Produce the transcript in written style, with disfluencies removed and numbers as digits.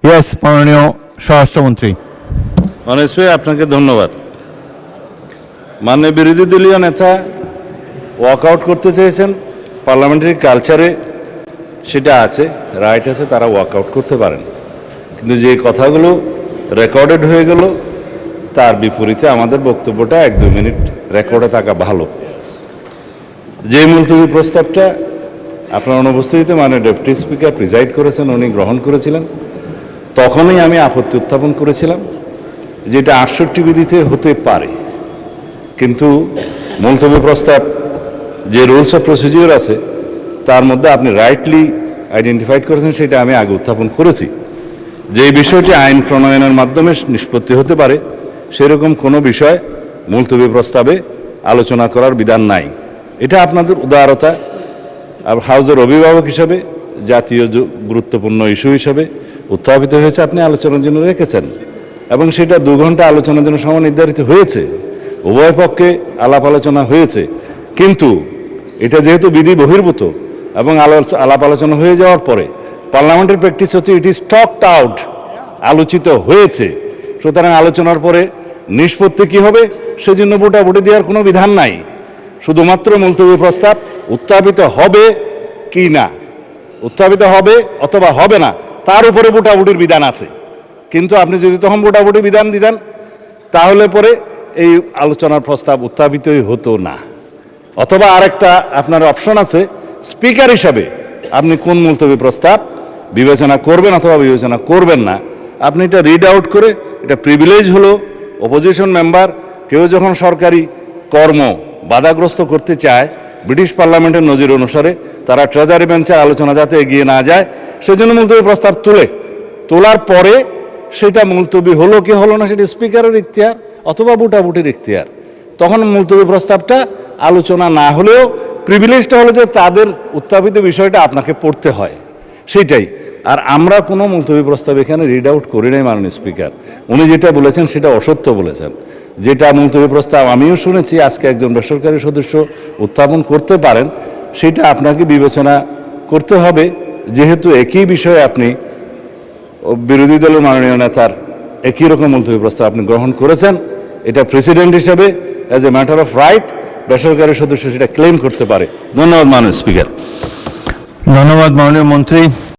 Yes, মাননীয় স্বরাষ্ট্রমন্ত্রী। মাননীয় স্পিকার, আপনাকে ধন্যবাদ। মাননীয় বিরোধী দলীয় নেতা ওয়াকআউট করতে চেয়েছেন, পার্লামেন্টারি কালচারে সেটা আছে, রাইট আছে, তারা ওয়াকআউট করতে পারেন। কিন্তু যে কথাগুলো রেকর্ডেড হয়ে গেল তার বিপরীতে আমাদের বক্তব্যটা 1-2 মিনিট রেকর্ডে থাকা ভালো। যে মুলতবি প্রস্তাবটা আপনার অনুপস্থিতিতে মাননীয় ডেপুটি স্পিকার প্রিজাইড করেছেন, উনি গ্রহণ করেছিলেন, তখনই আমি আপত্তি উত্থাপন করেছিলাম যেটা 68 বিধিতে হতে পারে, কিন্তু মুলতবি প্রস্তাব যে রুলস অফ প্রসিডিওর আছে তার মধ্যে আপনি রাইটলি আইডেন্টিফাইড করেছেন, সেটা আমি আগে উত্থাপন করেছি। যে বিষয়টি আইন প্রণয়নের মাধ্যমে নিষ্পত্তি হতে পারে সেরকম কোনো বিষয় মুলতবি প্রস্তাবে আলোচনা করার বিধান নাই। এটা আপনাদের উদারতা, হাউজের অভিভাবক হিসাবে জাতীয় গুরুত্বপূর্ণ ইস্যু হিসাবে উত্থাপিত হয়েছে, আপনি আলোচনার জন্য রেখেছেন এবং সেটা 2 ঘন্টা আলোচনার জন্য সময় নির্ধারিত হয়েছে, উভয় পক্ষে আলাপ আলোচনা হয়েছে। কিন্তু এটা যেহেতু বিধি বহির্ভূত এবং আলাপ আলোচনা হয়ে যাওয়ার পরে পার্লামেন্টের প্র্যাকটিস হচ্ছে ইট ইজ টকড আউট, আলোচিত হয়েছে, সুতরাং আলোচনার পরে নিষ্পত্তি কী হবে সেজন্য ভোটাভুটি দেওয়ার কোনো বিধান নাই। শুধুমাত্র মুলতবি প্রস্তাব উত্থাপিত হবে কি না, উত্থাপিত হবে অথবা হবে না তার উপরে ভোটাভুটির বিধান আছে। কিন্তু আপনি যদি তখন ভোটাভুটি বিধান দিতেন তাহলে পরে এই আলোচনার প্রস্তাব উত্থাপিতই হতো না। অথবা আরেকটা আপনার অপশন আছে, স্পিকার হিসাবে আপনি কোন মুলতবি প্রস্তাব বিবেচনা করবেন অথবা বিবেচনা করবেন না, আপনি এটা রিড আউট করে, এটা প্রিভিলেজ হলো অপোজিশন মেম্বার কেউ যখন সরকারি কর্ম বাধাগ্রস্ত করতে চায় ব্রিটিশ পার্লামেন্টের নজির অনুসারে তারা ট্রেজারি বেঞ্চের আলোচনা যাতে এগিয়ে না যায় সেজন্য মুলতবি প্রস্তাব তোলার পরে সেটা মুলতবি হলো কি হলো না সেটা স্পিকারের ইখতিয়ার অথবা ভোটাভুটির ইখতিয়ার। তখন মুলতবি প্রস্তাবটা আলোচনা না হলেও প্রিভিলেজটা হলো যে তাদের উত্থাপিত বিষয়টা আপনাকে পড়তে হয়, সেইটাই। আর আমরা কোনো মুলতবি প্রস্তাব এখানে রিড আউট করি নাই মাননীয় স্পিকার। উনি যেটা বলেছেন সেটা অসত্য বলেছেন। যেটা মুলতবি প্রস্তাব আমিও শুনেছি আজকে একজন বেসরকারি সদস্য উত্থাপন করতে পারেন, সেটা আপনাকে বিবেচনা করতে হবে, যেহেতু একই বিষয়ে আপনি বিরোধী দলের মাননীয় নেতার একই রকম মুলতবি প্রস্তাব আপনি গ্রহণ করেছেন। এটা প্রেসিডেন্ট হিসেবে as a matter of right বেসরকারি সদস্য সেটা ক্লেম করতে পারে। ধন্যবাদ মাননীয় স্পিকার। ধন্যবাদ মাননীয় মন্ত্রী।